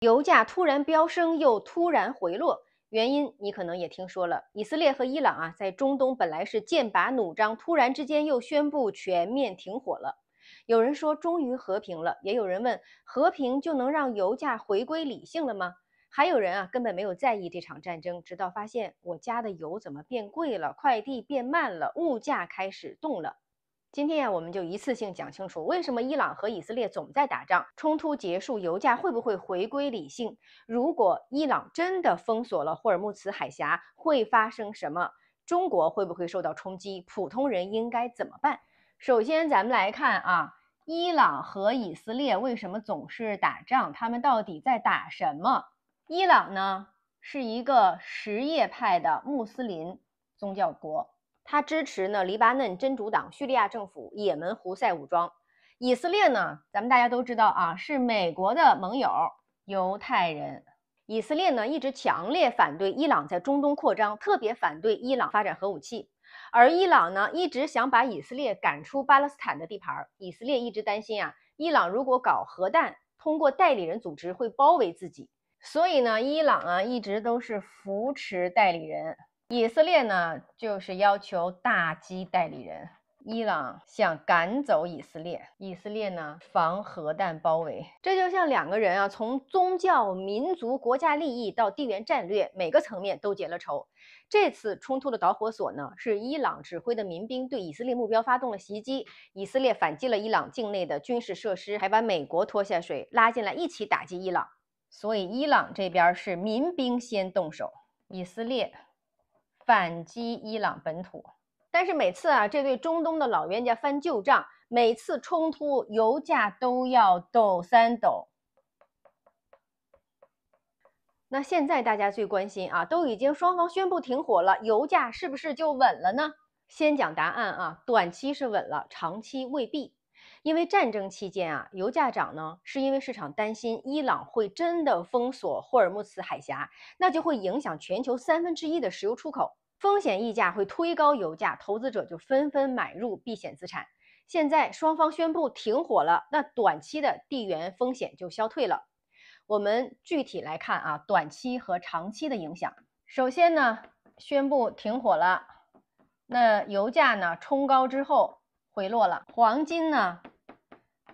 油价突然飙升又突然回落，原因你可能也听说了，以色列和伊朗啊，在中东本来是剑拔弩张，突然之间又宣布全面停火了。有人说终于和平了，也有人问和平就能让油价回归理性了吗？还有人啊根本没有在意这场战争，直到发现我家的油怎么变贵了，快递变慢了，物价开始动了。今天呀，我们就一次性讲清楚，为什么伊朗和以色列总在打仗，冲突结束，油价会不会回归理性？如果伊朗真的封锁了霍尔木兹海峡，会发生什么？中国会不会受到冲击？普通人应该怎么办？首先，咱们来看啊，伊朗和以色列为什么总是打仗？他们到底在打什么？伊朗呢，是一个什叶派的穆斯林宗教国。他支持呢黎巴嫩真主党、叙利亚政府、也门胡塞武装。以色列呢，咱们大家都知道啊，是美国的盟友，犹太人。以色列呢一直强烈反对伊朗在中东扩张，特别反对伊朗发展核武器。而伊朗呢一直想把以色列赶出巴勒斯坦的地盘。以色列一直担心啊，伊朗如果搞核弹，通过代理人组织会包围自己。所以呢，伊朗啊一直都是扶持代理人。以色列呢，就是要求打击代理人。伊朗想赶走以色列，以色列呢防核弹包围。这就像两个人啊，从宗教、民族、国家利益到地缘战略，每个层面都结了仇。这次冲突的导火索呢，是伊朗指挥的民兵对以色列目标发动了袭击，以色列反击了伊朗境内的军事设施，还把美国拖下水，拉进来一起打击伊朗。所以伊朗这边是民兵先动手，以色列反击伊朗本土。但是每次啊，这对中东的老冤家翻旧账，每次冲突油价都要抖三抖。那现在大家最关心啊，都已经双方宣布停火了，油价是不是就稳了呢？先讲答案啊，短期是稳了，长期未必。因为战争期间啊，油价涨呢，是因为市场担心伊朗会真的封锁霍尔木兹海峡，那就会影响全球1/3的石油出口。风险溢价会推高油价，投资者就纷纷买入避险资产。现在双方宣布停火了，那短期的地缘风险就消退了。我们具体来看啊，短期和长期的影响。首先呢，宣布停火了，那油价呢冲高之后回落了，黄金呢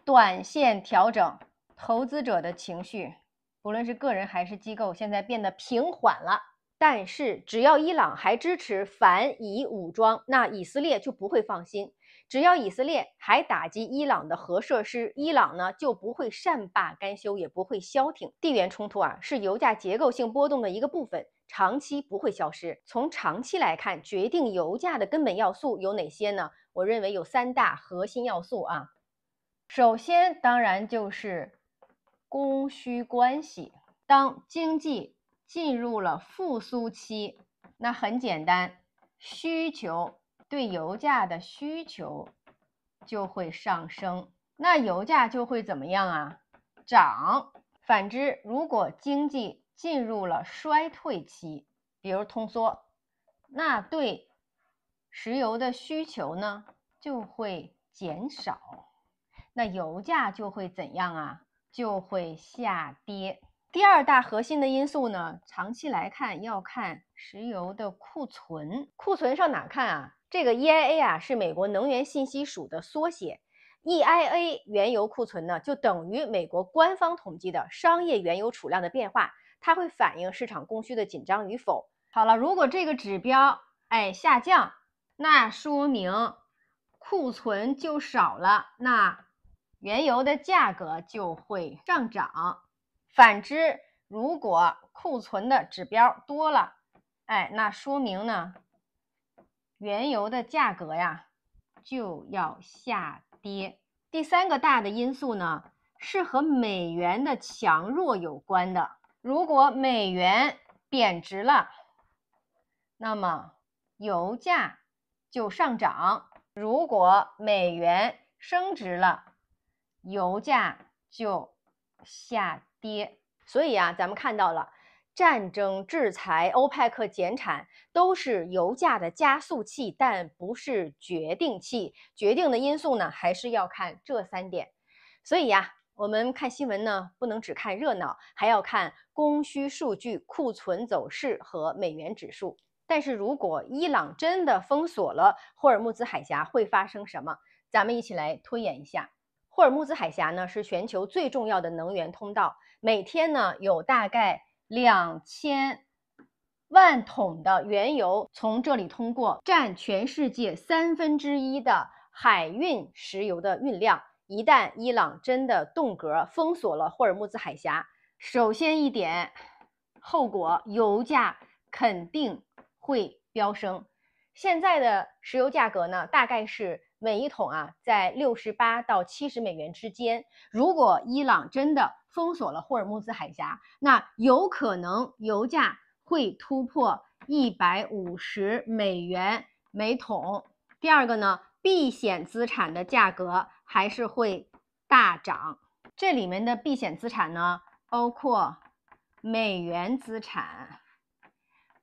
短线调整，投资者的情绪，不论是个人还是机构，现在变得平缓了。但是只要伊朗还支持反以武装，那以色列就不会放心。只要以色列还打击伊朗的核设施，伊朗呢就不会善罢甘休，也不会消停。地缘冲突啊，是油价结构性波动的一个部分，长期不会消失。从长期来看，决定油价的根本要素有哪些呢？我认为有3大核心要素啊。首先，当然就是供需关系。当经济进入了复苏期，那很简单，需求对油价的需求就会上升，那油价就会怎么样啊？涨。反之，如果经济进入了衰退期，比如通缩，那对石油的需求呢就会减少，那油价就会怎样啊？就会下跌。第2大核心的因素呢，长期来看要看石油的库存。库存上哪看啊？这个 EIA 啊是美国能源信息署的缩写。EIA 原油库存呢，就等于美国官方统计的商业原油储量的变化，它会反映市场供需的紧张与否。好了，如果这个指标下降，那说明库存就少了，那原油的价格就会上涨。反之，如果库存的指标多了，那说明呢，原油的价格呀就要下跌。第3个大的因素呢，是和美元的强弱有关的。如果美元贬值了，那么油价就上涨；如果美元升值了，油价就下跌。所以啊，咱们看到了，战争、制裁、欧佩克减产都是油价的加速器，但不是决定器。决定的因素呢，还是要看这3点。所以呀，我们看新闻呢，不能只看热闹，还要看供需数据、库存走势和美元指数。但是如果伊朗真的封锁了霍尔木兹海峡，会发生什么？咱们一起来推演一下。霍尔木兹海峡呢是全球最重要的能源通道，每天呢有大概2000万桶的原油从这里通过，占全世界1/3的海运石油的运量。一旦伊朗真的动辄封锁了霍尔木兹海峡，首先一点，后果油价肯定会飙升。现在的石油价格呢，大概是每一桶在68到70美元之间。如果伊朗真的封锁了霍尔木兹海峡，那有可能油价会突破150美元每桶。第二个呢，避险资产的价格还是会大涨。这里面的避险资产呢，包括美元资产，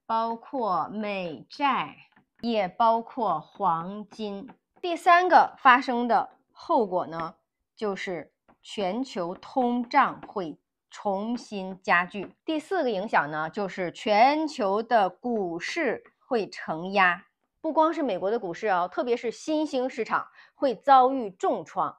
包括美债，也包括黄金。第三个发生的后果呢，就是全球通胀会重新加剧。第四个影响呢，就是全球的股市会承压。不光是美国的股市特别是新兴市场会遭遇重创。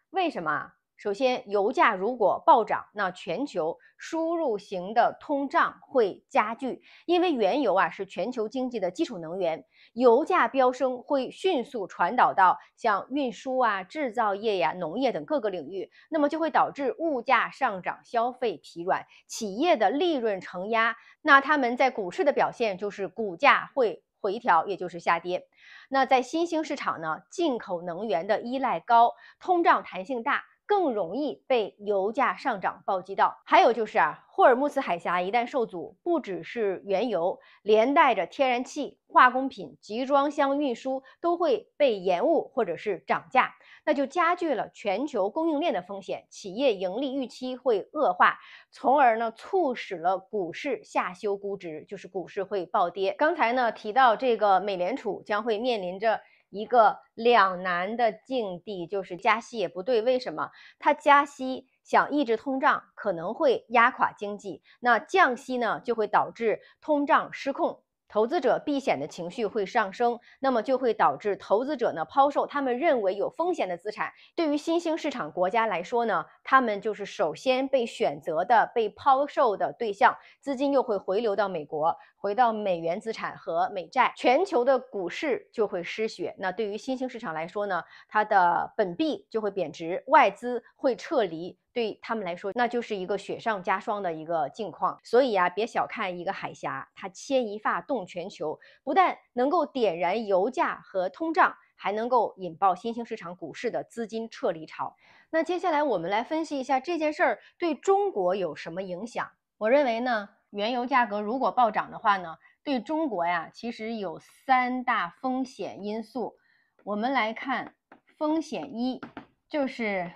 为什么？首先，油价如果暴涨，那全球输入型的通胀会加剧，因为原油是全球经济的基础能源，油价飙升会迅速传导到像运输制造业农业等各个领域，那么就会导致物价上涨，消费疲软，企业的利润承压，那他们在股市的表现就是股价会回调，也就是下跌。那在新兴市场呢，进口能源的依赖高，通胀弹性大，更容易被油价上涨暴击到。还有就是霍尔木兹海峡一旦受阻，不只是原油，连带着天然气、化工品、集装箱运输都会被延误或者是涨价，那就加剧了全球供应链的风险，企业盈利预期会恶化，从而呢促使了股市下修估值，就是股市会暴跌。刚才呢提到这个美联储将会面临着一个两难的境地，就是加息也不对。为什么？它加息想抑制通胀，可能会压垮经济；那降息呢，就会导致通胀失控。投资者避险的情绪会上升，那么就会导致投资者呢抛售他们认为有风险的资产。对于新兴市场国家来说呢，他们就是首先被选择的、被抛售的对象，资金又会回流到美国，回到美元资产和美债，全球的股市就会失血。那对于新兴市场来说呢，它的本币就会贬值，外资会撤离。对他们来说，那就是一个雪上加霜的一个境况。所以别小看一个海峡，它牵一发动全球，不但能够点燃油价和通胀，还能够引爆新兴市场股市的资金撤离潮。那接下来我们来分析一下这件事儿对中国有什么影响。我认为呢，原油价格如果暴涨的话呢，对中国其实有3大风险因素。我们来看风险一，就是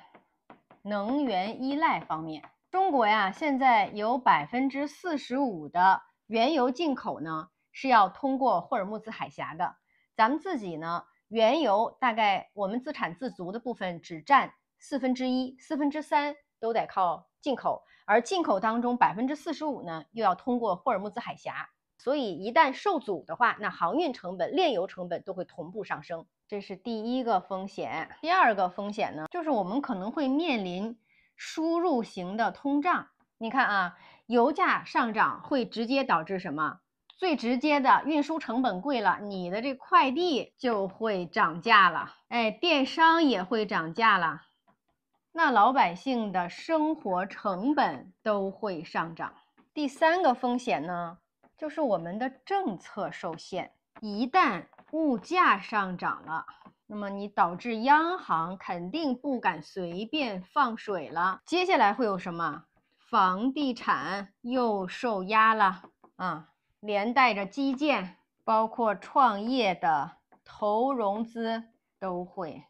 能源依赖方面。中国现在有45%的原油进口呢是要通过霍尔木兹海峡的。咱们自己呢，原油大概我们自产自足的部分只占1/4，3/4都得靠进口，而进口当中45%呢又要通过霍尔木兹海峡。所以一旦受阻的话，那航运成本、炼油成本都会同步上升，这是第一个风险。第二个风险呢，就是我们可能会面临输入型的通胀。你看油价上涨会直接导致什么？最直接的，运输成本贵了，你的这快递就会涨价了，电商也会涨价了，那老百姓的生活成本都会上涨。第三个风险呢，就是我们的政策受限。一旦物价上涨了，那么你导致央行肯定不敢随便放水了。接下来会有什么？房地产又受压了连带着基建，包括创业的投融资都会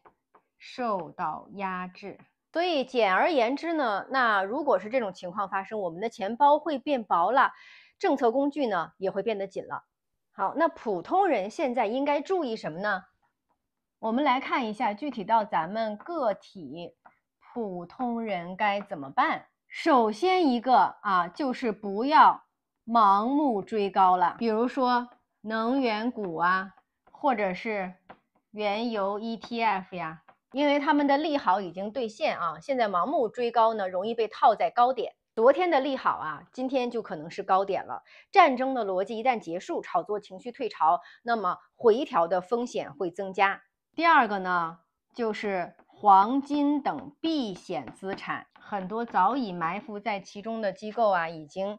受到压制。所以简而言之呢，那如果是这种情况发生，我们的钱包会变薄了，政策工具呢也会变得紧了。好，那普通人现在应该注意什么呢？我们来看一下，具体到咱们个体普通人该怎么办？首先一个啊，就是不要盲目追高了，比如说能源股啊，或者是原油 ETF 呀，因为他们的利好已经兑现啊，现在盲目追高呢，容易被套在高点。昨天的利好啊，今天就可能是高点了。战争的逻辑一旦结束，炒作情绪退潮，那么回调的风险会增加。第二个呢，就是黄金等避险资产，很多早已埋伏在其中的机构啊，已经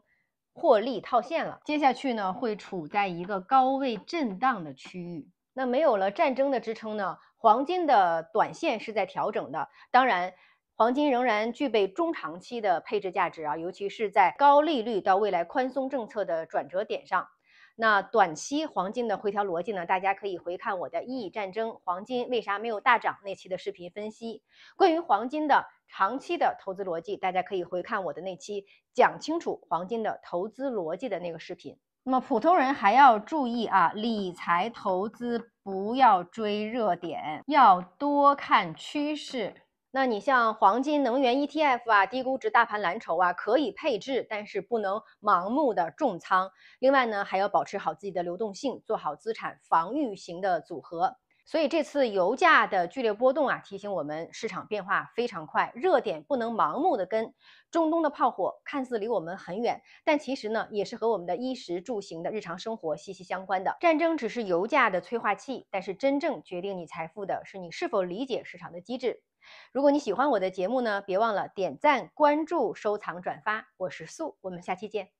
获利套现了。接下去呢，会处在一个高位震荡的区域。那没有了战争的支撑呢，黄金的短线是在调整的。当然，黄金仍然具备中长期的配置价值啊，尤其是在高利率到未来宽松政策的转折点上。那短期黄金的回调逻辑呢，大家可以回看我的《一以战争：黄金为啥没有大涨》那期的视频分析。关于黄金的长期的投资逻辑，大家可以回看我的那期讲清楚黄金的投资逻辑的那个视频。那么普通人还要注意啊，理财投资不要追热点，要多看趋势。那你像黄金、能源 ETF 啊，低估值大盘蓝筹啊，可以配置，但是不能盲目的重仓。另外呢，还要保持好自己的流动性，做好资产防御型的组合。所以这次油价的剧烈波动啊，提醒我们市场变化非常快，热点不能盲目的跟。中东的炮火看似离我们很远，但其实呢，也是和我们的衣食住行的日常生活息息相关的。战争只是油价的催化剂，但是真正决定你财富的是你是否理解市场的机制。如果你喜欢我的节目呢，别忘了点赞、关注、收藏、转发。我是素，我们下期见。